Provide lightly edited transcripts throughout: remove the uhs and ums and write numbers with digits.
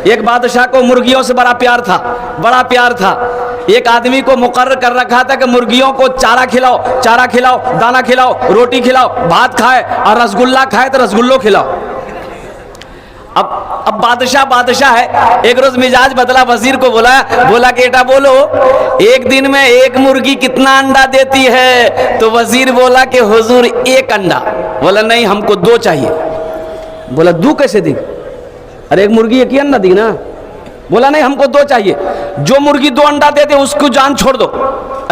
एक बादशाह को मुर्गियों से बड़ा प्यार था, बड़ा प्यार था। एक आदमी को मुकर्रर कर रखा था कि मुर्गियों को चारा खिलाओ, चारा खिलाओ, दाना खिलाओ, रोटी खिलाओ, भात खाए और रसगुल्ला खाए तो रसगुल्लो खिलाओ। अब बादशाह है। एक रोज मिजाज बदला, वजीर को बोला कि बेटा बोलो, एक दिन में एक मुर्गी कितना अंडा देती है? तो वजीर बोला कि हुजूर एक अंडा। बोला नहीं, हमको 2 चाहिए। बोला 2 कैसे दी? अरे एक मुर्गी एक ही अंडा दी ना। बोला नहीं, हमको 2 चाहिए। जो मुर्गी 2 अंडा दे दे उसको जान छोड़ दो,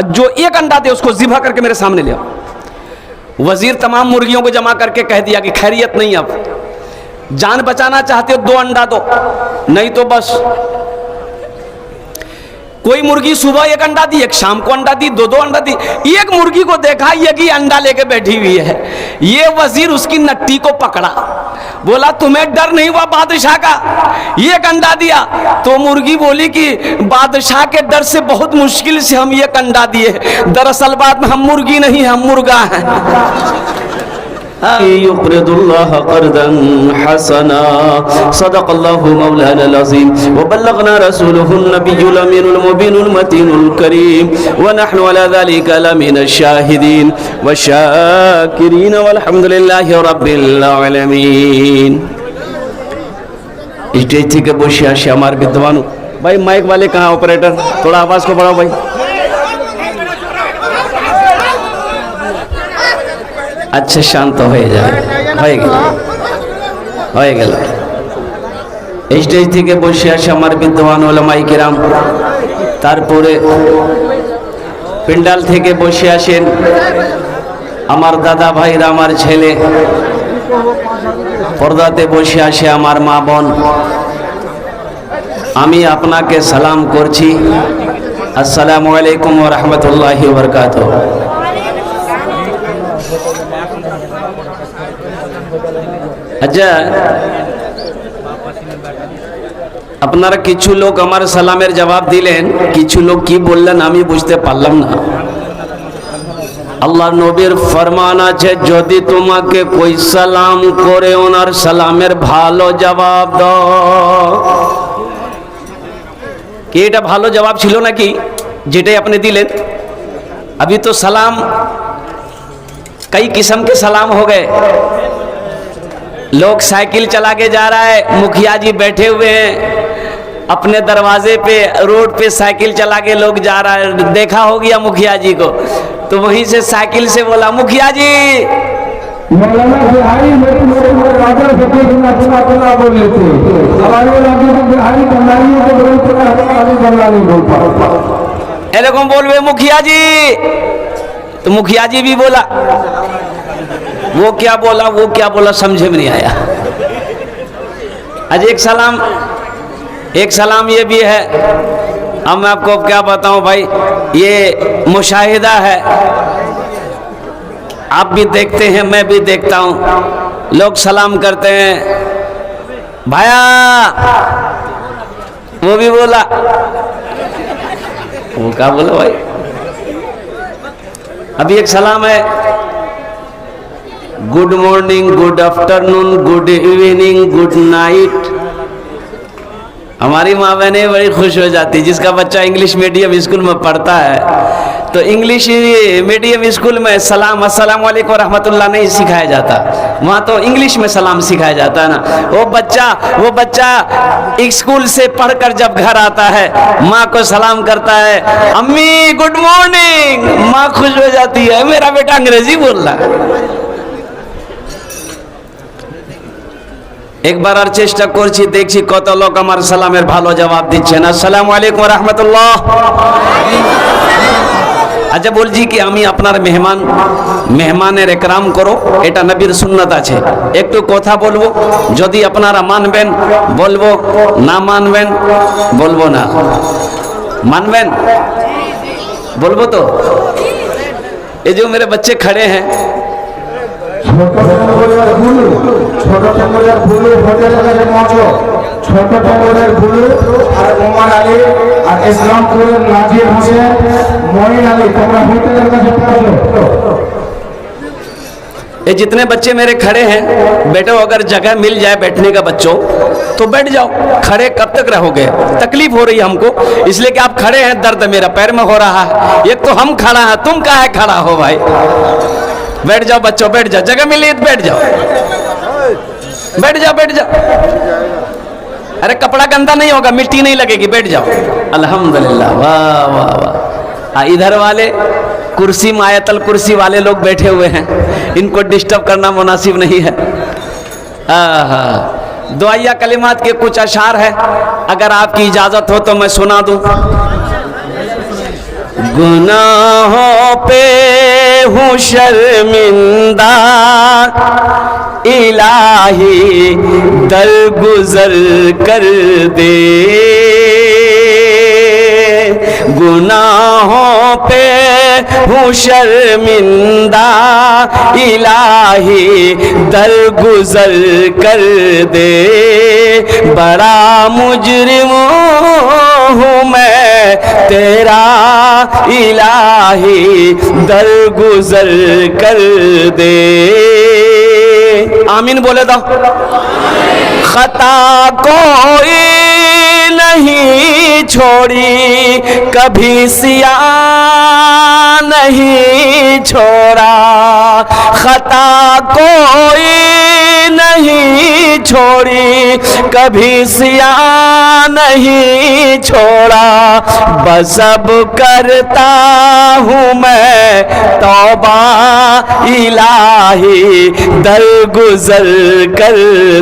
जो एक अंडा दे उसको ज़िबा करके मेरे सामने ले आओ। वजीर तमाम मुर्गियों को जमा करके कह दिया कि खैरियत नहीं, अब जान बचाना चाहते हो 2 अंडा दो, नहीं तो बस। कोई मुर्गी सुबह एक अंडा दी, एक शाम को अंडा दी, 2-2 अंडा दी। एक मुर्गी को देखा ये कि अंडा लेके बैठी हुई है। ये वजीर उसकी नट्टी को पकड़ा, बोला तुम्हें डर नहीं हुआ बादशाह का? एक अंडा दिया। तो मुर्गी बोली कि बादशाह के डर से बहुत मुश्किल से हम एक अंडा दिए, दरअसल बात में हम मुर्गी नहीं, हम मुर्गा हैं। युक़रिदुल्लाह क़र्ज़न हसना, सदक़ल्लाहु मौलाना अज़ीम, व बल्लगना रसूलुहुन नबियुल अमीनुल मुबीनुल मतीनुल करीम, व नहनु अला ज़ालिका लमिनश शाहिदीन व शाकिरीन वल्हम्दुलिल्लाहि रब्बिल आलमीन। स्टेज থেকে বসে আসে আমার विद्वान भाई, माइक वाले कहाँ? ऑपरेटर थोड़ा आवाज को बढ़ाओ भाई। अच्छा शांत হয়ে যায়, হয়ে গেল। স্টেজ থেকে বসে আসে আমার বিদ্বান ওলামায়ে কিরাম, তারপরে পেন্ডাল থেকে বসে আসেন আমার দাদা ভাইরা, আমার ছেলে, পর্দাতে বসে আসে আমার মা বোন। আমি আপনাকে সালাম করছি, আসসালামু আলাইকুম ওয়া রাহমাতুল্লাহি ওয়া বারাকাতুহু। আচ্ছা, আপনারা কিছু লোক আমার সালামের জবাব দিলেন, কিছু লোক কি বললেন আমি বুঝতে পারলাম না। আল্লাহ নবীর ফরমান আছে, যদি তোমাকে কোই সালাম করে ওনার সালামের ভালো জবাব দাও। কি এটা ভালো জবাব ছিল নাকি যেটাই আপনি দিলেন? अभी तो सलाम कई किस्म के सलाम हो गए। लोग साइकिल चला के जा रहा है, मुखिया जी बैठे हुए हैं अपने दरवाजे पे, रोड पे साइकिल चला के लोग जा रहा है, देखा हो गया मुखिया जी को, तो वहीं से साइकिल से बोला मुखिया जी। मौलाना बिहारी राजा बोल लेते, बिहारी एरकम बोलवे मुखिया जी। तो मुखिया जी भी बोला, वो क्या बोला समझे में नहीं आया। आज एक सलाम ये भी है। अब मैं आपको क्या बताऊं भाई, ये मुशाहिदा है, आप भी देखते हैं, मैं भी देखता हूं। लोग सलाम करते हैं, भाया, वो भी बोला, वो क्या बोला भाई। अभी एक सलाम है, good morning, good afternoon, good evening, good night. हमारी माँ बहनें बड़ी खुश हो जाती, जिसका बच्चा इंग्लिश मीडियम स्कूल में पढ़ता है तो इंग्लिश मीडियम स्कूल में सलाम अस्सलाम वालेकुम रहमतुल्लाह नहीं सिखाया जाता, वहाँ तो इंग्लिश में सलाम सिखाया जाता है ना। वो बच्चा स्कूल से पढ़कर जब घर आता है माँ को सलाम करता है, अम्मी गुड मॉर्निंग, माँ खुश हो जाती है, मेरा बेटा अंग्रेजी बोल रहा है। একবার আর চেষ্টা করছি, দেখছি কত লোক আমার সালামের ভালো জবাব দিচ্ছেন। আসসালামু আলাইকুম ওয়া রাহমাতুল্লাহ। আচ্ছা বলছি কি, আমি আপনার মেহমানের একরাম করো, এটা নবীর সুন্নাত আছে। একটু কথা বলবো, যদি আপনারা মানবেন বলবো, না মানবেন বলবো না। মানবেন বলবো তো? ये जो मेरे बच्चे खड़े हैं, ये जितने बच्चे मेरे खड़े हैं, बेटो अगर जगह मिल जाए बैठने का बच्चों तो बैठ जाओ, खड़े कब तक रहोगे? तकलीफ हो रही है हमको, इसलिए कि आप खड़े हैं, दर्द मेरा पैर में हो रहा है। एक तो हम खड़ा है, तुम काहे खड़ा हो भाई? बैठ जाओ बच्चों, बैठ जाओ, जगह मिली तो बैठ जाओ, बैठ जाओ, बैठ जाओ। अरे कपड़ा गंदा नहीं होगा, मिट्टी नहीं लगेगी, बैठ जाओ। अल्हम्दुलिल्लाह, वाह वाह वाह। इधर वाले कुर्सी मायतल कुर्सी वाले लोग बैठे हुए हैं, इनको डिस्टर्ब करना मुनासिब नहीं है। दुआया कलिमात के कुछ अशार है, अगर आपकी इजाजत हो तो मैं सुना दूं। गुनाहों पे हूँ शर्मिंदा, इलाही दरगुजर कर दे। गुनाहों पे हूँ शर्मिंदा, इलाही दरगुजर कर दे। बड़ा मुजरिम हूँ मैं तेरा, इलाही दरगुजर कर दे। आमीन बोले तो। खता कोई नहीं छोड़ी, कभी सिया नहीं छोड़ा। खता कोई नहीं छोड़ी, कभी सिया नहीं छोड़ा। बस अब करता हूँ मैं तौबा, इलाही दरगुजर कर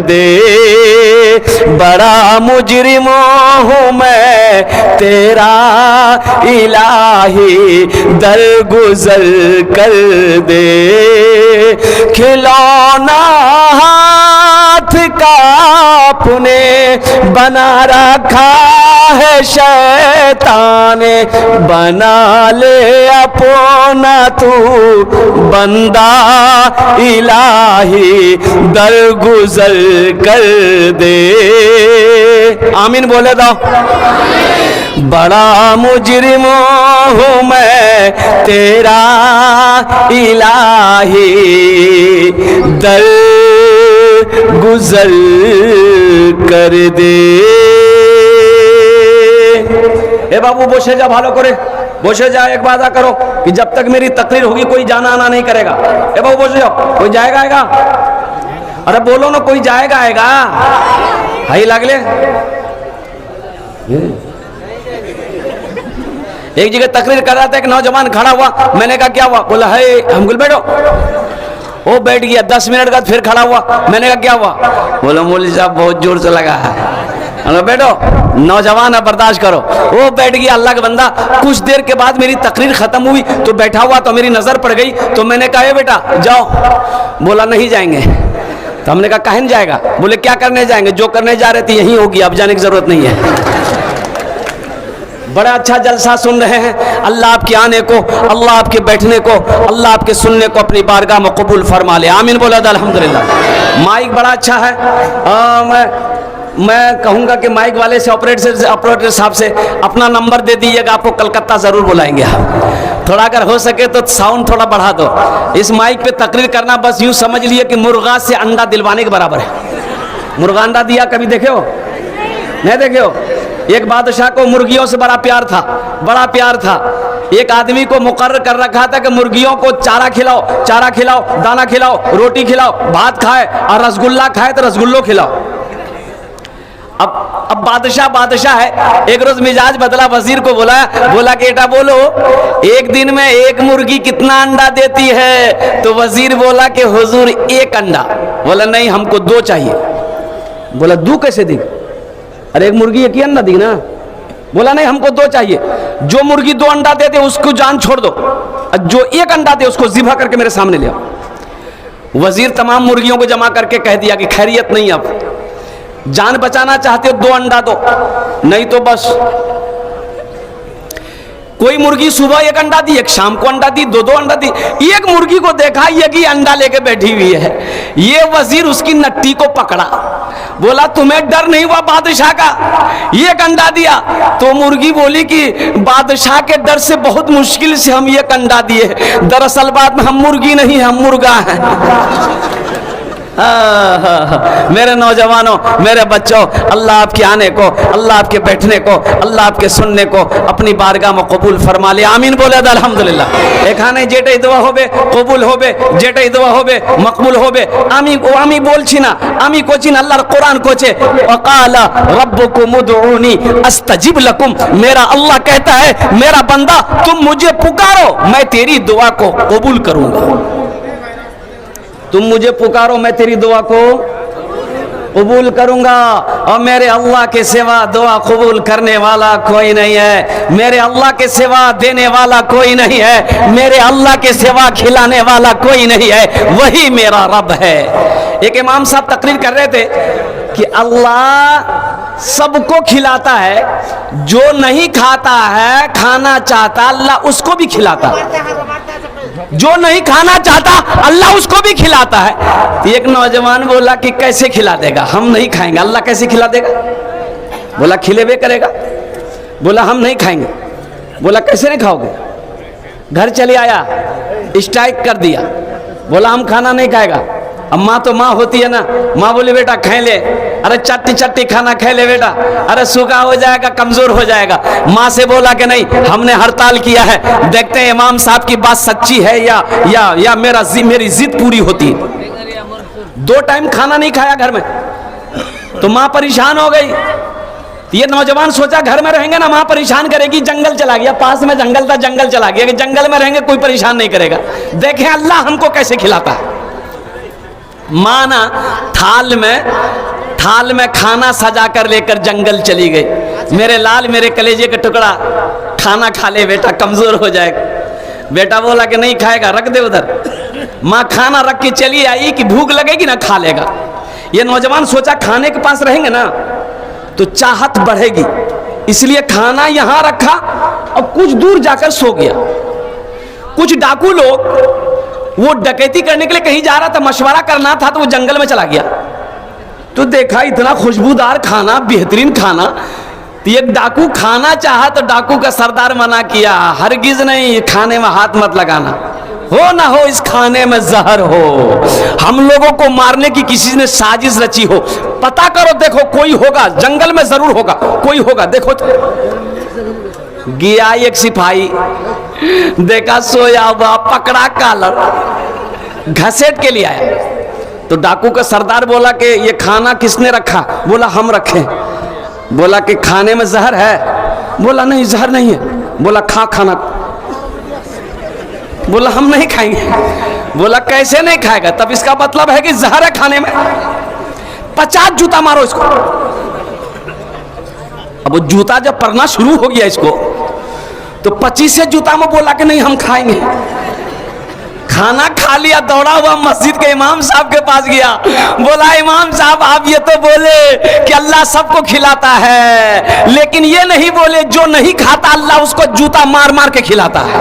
दे। बड़ा मुजरिम हूँ मैं तेरा, इलाही दरगुजर कर दे। खिलौना हाथ का अपने बना रखा है शैतान, बना ले अपना तू बंदा, इलाही दरगुजर कर दे। आमीन बोले दो। बड़ा मुजरिम हूँ मैं तेरा, इलाही दरगुजर कर दे। ए बाबू बसे जा, भालो करे बसे जा। एक वादा करो कि जब तक मेरी तकरीर होगी कोई जाना आना नहीं करेगा। ए बाबू बसे जाओ। कोई जाएगा आएगा? अरे बोलो ना, कोई जाएगा आएगा? हाई लागले। एक जगह तकरीर कर रहा था, एक नौजवान खड़ा हुआ, मैंने कहा क्या हुआ? बोला है हम गुल बैठो। वो बैठ गया, 10 मिनट बाद फिर खड़ा हुआ, मैंने कहा क्या हुआ? बोला मौलवी साहब बहुत जोर से लगा है। बैठो, नौजवान है, बर्दाश्त करो। वो बैठ गया, अल्लाह का बंदा। कुछ देर के बाद मेरी तकरीर खत्म हुई तो बैठा हुआ, तो मेरी नजर पड़ गई, तो मैंने कहा बेटा जाओ। बोला नहीं जाएंगे। तो हमने कहा काहे नहीं जाएगा? बोले क्या करने जाएंगे? जो करने जा रहे थे यही होगी, अब जाने की जरूरत नहीं है। बड़ा अच्छा जलसा सुन रहे हैं। अल्लाह आपके आने को, अल्लाह आपके बैठने को, अल्लाह आपके सुनने को अपनी बारगाह में कबूल फरमा ले। आमीन बोला अल्हम्दुलिल्लाह। माइक बड़ा अच्छा है। मैं कहूँगा कि माइक वाले से ऑपरेटर साहब से अपना नंबर दे दीजिएगा, आपको कलकत्ता ज़रूर बुलाएंगे। थोड़ा अगर हो सके तो साउंड थोड़ा बढ़ा दो। इस माइक पे तकरीर करना बस यूँ समझ लिए कि मुर्गा से अंडा दिलवाने के बराबर है। मुर्गा अंडा दिया कभी देखे हो? नहीं देखे हो? एक बादशाह को मुर्गियों से बड़ा प्यार था, बड़ा प्यार था। एक आदमी को मुकर्रर कर रखा था कि मुर्गियों को चारा खिलाओ, चारा खिलाओ, दाना खिलाओ, रोटी खिलाओ, भात खाए और रसगुल्ला खाए तो रसगुल्लो खिलाओ। अब बादशाह है। एक रोज मिजाज बदला, वजीर को बोला कि बेटा बोलो, एक दिन में एक मुर्गी कितना अंडा देती है? तो वजीर बोला कि हुजूर 1 अंडा। बोला नहीं, हमको 2 चाहिए। बोला 2 कैसे दी? अरे एक मुर्गी 1 ही अंडा दी ना। बोला नहीं, हमको 2 चाहिए। जो मुर्गी 2 अंडा देते उसको जान छोड़ दो, जो 1 अंडा दे उसको ज़िबा करके मेरे सामने ले आओ। वजीर तमाम मुर्गियों को जमा करके कह दिया कि खैरियत नहीं, अब जान बचाना चाहते हो 2 अंडा दो, नहीं तो बस। कोई मुर्गी सुबह 1 अंडा दी, एक शाम को अंडा दी, 2 अंडा दी। एक मुर्गी को देखा ये कि अंडा लेके बैठी हुई है। ये वजीर उसकी नट्टी को पकड़ा, बोला तुम्हें डर नहीं हुआ बादशाह का? 1 अंडा दिया। तो मुर्गी बोली कि बादशाह के डर से बहुत मुश्किल से हम 1 अंडा दिए, दरअसल बात में हम मुर्गी नहीं, हम मुर्गा हैं। मेरे नौजवानों, मेरे बच्चों, अल्लाह आपके आने को, अल्लाह आपके बैठने को, अल्लाह आपके सुनने को अपनी बारगाह में कबूल फरमा ले। आमीन बोले तो अल्हम्दुलिल्लाह। এখানে যেটাই দোয়া হবে কবুল হবে, যেটাই দোয়া হবে মকবুল হবে। আমি বলছি না, আমি কোচিন আল্লাহর কোরআন কোচে ওয়াকালা রব্বুকুম উদউনি আস্তাজিব লাকুম। मेरा अल्लाह कहता है मेरा बंदा तुम मुझे पुकारो मैं तेरी दुआ को कबूल करूंगा। तुम मुझे पुकारो मैं तेरी दुआ को कबूल करूंगा। और मेरे अल्लाह के सिवा दुआ कबूल करने वाला कोई नहीं है, मेरे अल्लाह के सिवा देने वाला कोई नहीं है, मेरे अल्लाह के सिवा खिलाने वाला कोई नहीं है, वही मेरा रब है। एक इमाम साहब तकरीर कर रहे थे कि अल्लाह सबको खिलाता है, जो नहीं खाता है खाना चाहता अल्लाह उसको भी खिलाता है, जो नहीं खाना चाहता अल्लाह उसको भी खिलाता है। एक नौजवान बोला कि कैसे खिला देगा, हम नहीं खाएंगे, अल्लाह कैसे खिला देगा? बोला खिलेबे करेगा। बोला हम नहीं खाएंगे। बोला कैसे नहीं खाओगे? घर चले आया, स्ट्राइक कर दिया, बोला हम खाना नहीं खाएगा। अब माँ तो माँ होती है ना, माँ बोली बेटा खाए ले, अरे चट्टी चट्टी खाना खाए ले बेटा, अरे सूखा हो जाएगा कमजोर हो जाएगा। माँ से बोला कि नहीं हमने हड़ताल किया है, देखते हैं इमाम साहब की बात सच्ची है या मेरी जिद पूरी होती है। 2 टाइम खाना नहीं खाया घर में, तो माँ परेशान हो गई। ये नौजवान सोचा घर में रहेंगे ना माँ परेशान करेगी, जंगल चला गया, पास में जंगल था, जंगल चला गया कि जंगल में रहेंगे कोई परेशान नहीं करेगा, देखें अल्लाह हमको कैसे खिलाता है। माँ ना थाल में खाना सजा कर लेकर जंगल चली गई। मेरे लाल मेरे कलेजे का टुकड़ा खाना खा ले बेटा, कमजोर हो जाएगा। बेटा बोला कि नहीं खाएगा, रख दे उधर। माँ खाना रख के चली आई कि भूख लगेगी ना खा लेगा। ये नौजवान सोचा खाने के पास रहेंगे ना तो चाहत बढ़ेगी, इसलिए खाना यहां रखा और कुछ दूर जाकर सो गया। कुछ डाकू लोग वो डकैती करने के लिए कहीं जा रहा था, मशवरा करना था, तो वो जंगल में चला गया। तो देखा इतना खुशबूदार खाना, बेहतरीन खाना, तो एक डाकू खाना चाहा तो डाकू का सरदार मना किया, हरगिज नहीं, खाने में हाथ मत लगाना, हो ना हो इस खाने में जहर हो, हम लोगों को मारने की किसी ने साजिश रची हो, पता करो, देखो कोई होगा, जंगल में जरूर होगा, कोई होगा, देखो तो। गया एक सिपाही, देखा सोया हुआ, पकड़ा कॉलर, घसेट के लिए आया। तो डाकू का सरदार बोला कि ये खाना किसने रखा? बोला हम रखे। बोला कि खाने में जहर है? बोला नहीं जहर नहीं है। बोला खा खाना। बोला हम नहीं खाएंगे। बोला कैसे नहीं खाएगा? तब इसका मतलब है कि जहर है खाने में। 50 जूता मारो इसको। अब वो जूता जब पड़ना शुरू हो गया इसको, तो 25 जूता में बोला कि नहीं हम खाएंगे। खाना खा लिया, दौड़ा हुआ मस्जिद के इमाम साहब के पास गया, बोला इमाम साहब आप ये तो बोले कि अल्लाह सबको खिलाता है, लेकिन ये नहीं बोले जो नहीं खाता अल्लाह उसको जूता मार मार के खिलाता है।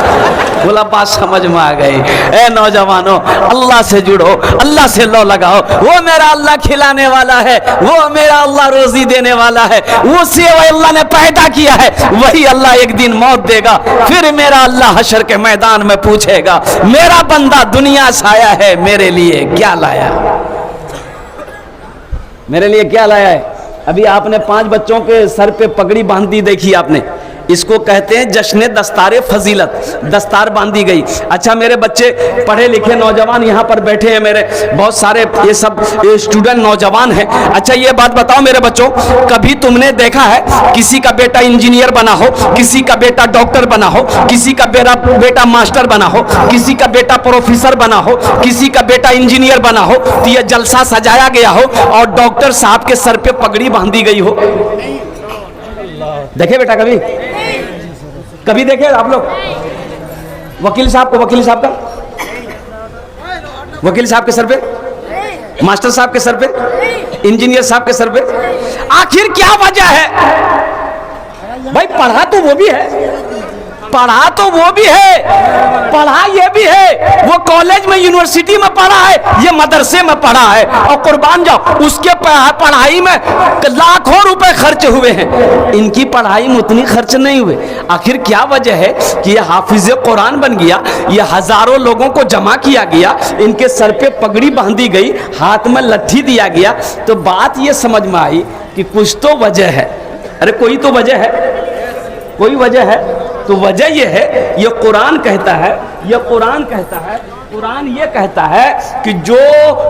बोला बात समझ में आ गई। ए नौजवानों, अल्लाह से जुड़ो, अल्लाह से लो लगाओ, वो मेरा अल्लाह खिलाने वाला है, वो मेरा अल्लाह रोजी देने वाला है, उसे अल्लाह ने पैदा किया है, वही अल्लाह एक दिन मौत देगा, फिर मेरा अल्लाह हशर के मैदान में पूछेगा मेरा बंदा दुनिया से आया है, मेरे लिए क्या लाया, मेरे लिए क्या लाया है। अभी आपने 5 बच्चों के सर पे पगड़ी बांध दी, देखी आपने, इसको कहते हैं जश्न दस्तारे फजीलत, दस्तार बांधी गई। अच्छा मेरे बच्चे पढ़े लिखे नौजवान यहाँ पर बैठे हैं, मेरे बहुत सारे ये सब स्टूडेंट नौजवान हैं। अच्छा ये बात बताओ मेरे बच्चों, कभी तुमने देखा है किसी का बेटा इंजीनियर बना हो, किसी का बेटा डॉक्टर बना हो, किसी का बेटा मास्टर बना हो, किसी का बेटा प्रोफेसर बना हो, किसी का बेटा इंजीनियर बना हो, तो ये जलसा सजाया गया हो और डॉक्टर साहब के सर पे पगड़ी बांधी गई हो? देखे बेटा कभी देखे आप लोग? वकील साहब को, वकील साहब का, वकील साहब के सर पे, मास्टर साहब के सर पे, इंजीनियर साहब के सर पे, आखिर क्या वजह है? भाई पढ़ा तो वो भी है, पढ़ा तो वो भी है, पढ़ा ये भी है, वो कॉलेज में यूनिवर्सिटी में पढ़ा है, ये मदरसे में पढ़ा है। और कुर्बान जाओ, उसके पढ़ाई में लाखों रुपए खर्च हुए हैं, इनकी पढ़ाई में उतनी खर्च नहीं हुए। आखिर क्या वजह है कि ये हाफिज कुरान बन गया, ये हजारों लोगों को जमा किया गया, इनके सर पे पगड़ी बांधी गई, हाथ में लट्ठी दिया गया। तो बात ये समझ में आई कि कुछ तो वजह है। अरे कोई तो वजह है, कोई वजह है। तो वजह ये है, ये कुरान कहता है, ये कुरान कहता है, कुरान ये कहता है कि जो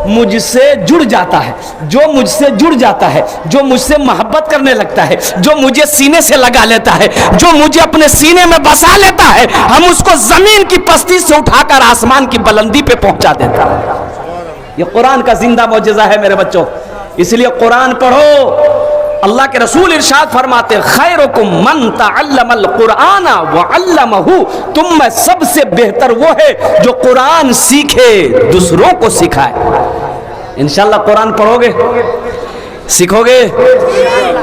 मुझसे जुड़ जाता है, जो मुझसे जुड़ जाता है, जो मुझसे मोहब्बत करने लगता है, जो मुझे सीने से लगा लेता है, जो मुझे अपने सीने में बसा लेता है, हम उसको जमीन की पस्ती से उठाकर आसमान की बुलंदी पे पहुंचा देता है। ये कुरान का जिंदा मौजज़ा है मेरे बच्चों। इसलिए कुरान पढ़ो। अल्लाह के रसूल इरशाद फरमाते, खैरुकुम मन तअल्लमल कुरान व अल्लमहु, तुम में सबसे बेहतर वो है जो कुरान सीखे, दूसरों को सिखाए। इंशाअल्लाह कुरान पढ़ोगे, सीखोगे।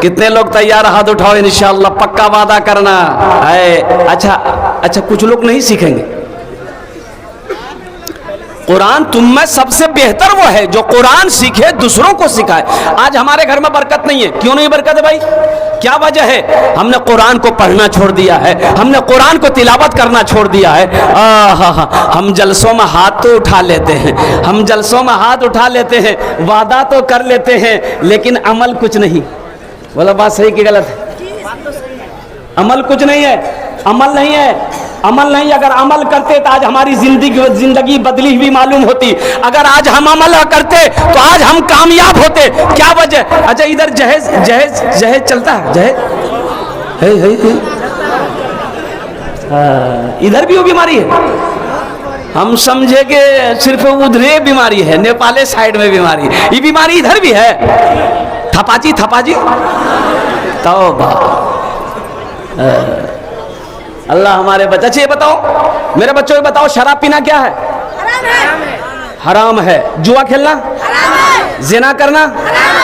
कितने लोग तैयार, हाथ उठाओ। इंशाअल्लाह पक्का वादा करना है। अच्छा, कुछ लोग नहीं सीखेंगे। कुरान तुम में सबसे बेहतर वो है जो कुरान सीखे, दूसरों को सिखाए। आज हमारे घर में बरकत नहीं है। क्यों नहीं बरकत है भाई? क्या वजह है? हमने कुरान को पढ़ना छोड़ दिया है, हमने कुरान को तिलावत करना छोड़ दिया है। हम जलसों में हाथ तो उठा लेते हैं, हम जलसों में हाथ उठा लेते हैं, वादा तो कर लेते हैं, लेकिन अमल कुछ नहीं। बोला बात सही कि गलत है? अमल कुछ नहीं है, अमल नहीं है, अमल नहीं। अगर अमल करते तो आज हमारी जिंदगी बदली हुई मालूम होती। अगर आज हम अमल करते तो आज हम कामयाब होते। क्या वजह? अच्छा, इधर जहेज जहेज जहेज चलता है, जहेज है। इधर भी वो बीमारी है। हम समझे कि सिर्फ उधरे बीमारी है, नेपाले साइड में बीमारी है। ये बीमारी इधर भी है। थपाची तौबा। अल्लाह हमारे बच्चे। अच्छा ये बताओ मेरे बच्चों, ये बताओ, शराब पीना क्या है? हराम है। जुआ खेलना? जिना करना?